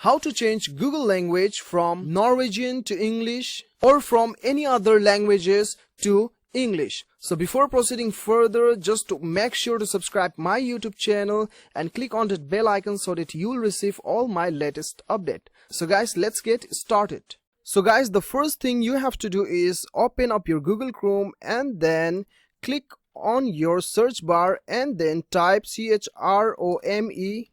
how to change Google language from Norwegian to English or from any other languages to English. So before proceeding further, just to make sure to subscribe my YouTube channel and click on that bell icon so that you will receive all my latest update. So guys, let's get started. So guys, the first thing you have to do is open up your Google Chrome and then click on your search bar and then type CHROME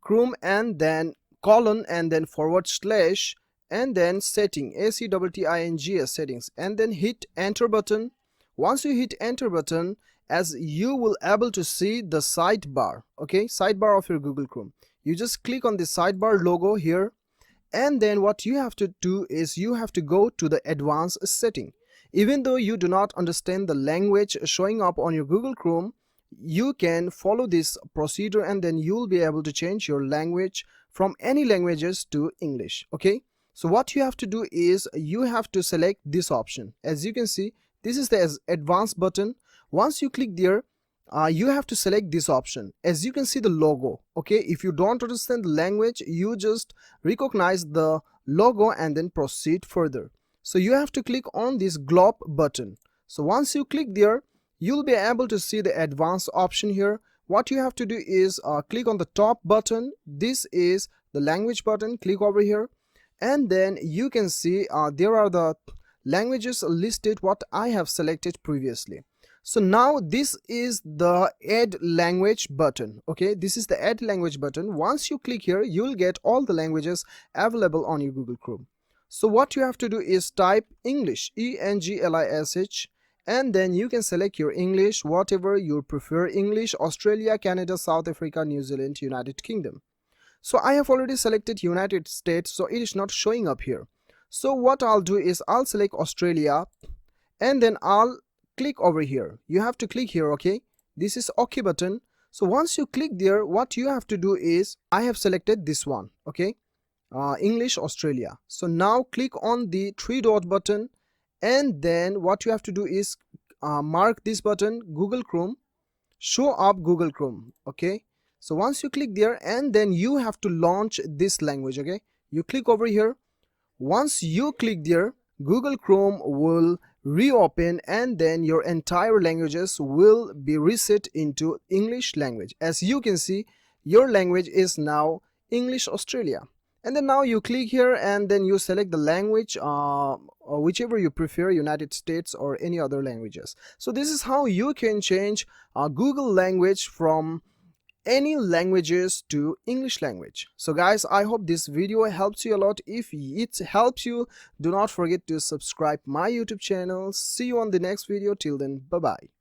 Chrome and then colon and then / and then setting ACTTINGS settings and then hit enter button. Once you hit enter button, as you will able to see the sidebar, okay, sidebar of your Google Chrome. You just click on the sidebar logo here, and then what you have to do is you have to go to the advanced setting. Even though you do not understand the language showing up on your Google Chrome, you can follow this procedure and then you'll be able to change your language from any languages to English. Okay, so what you have to do is you have to select this option. As you can see, this is the advanced button. Once you click there, you have to select this option. As you can see the logo, okay, if you don't understand the language, you just recognize the logo and then proceed further. So you have to click on this globe button. So once you click there, you'll be able to see the advanced option here. What you have to do is click on the top button. This is the language button. Click over here and then you can see there are the languages listed what I have selected previously. So now this is the add language button. Okay, this is the add language button. Once you click here, you'll get all the languages available on your Google Chrome. So what you have to do is type English, ENGLISH, and then you can select your English, whatever you prefer. English, Australia, Canada, South Africa, New Zealand, United Kingdom. So I have already selected United States, so it is not showing up here. So what I'll do is I'll select Australia and then I'll click over here. You have to click here, okay? This is OK button. So once you click there, what you have to do is I have selected this one, okay? English, Australia. So now click on the 3-dot button and then what you have to do is mark this button, Google Chrome, show up Google Chrome, okay? So once you click there and then you have to launch this language, okay? You click over here. Once you click there, Google Chrome will reopen and then your entire languages will be reset into English language. As you can see, your language is now English Australia. And then now you click here and then you select the language, or whichever you prefer, United States or any other languages. So this is how you can change Google language from any languages to English language. So guys, I hope this video helps you a lot. If it helps you, do not forget to subscribe my YouTube channel. See you on the next video. Till then, bye bye.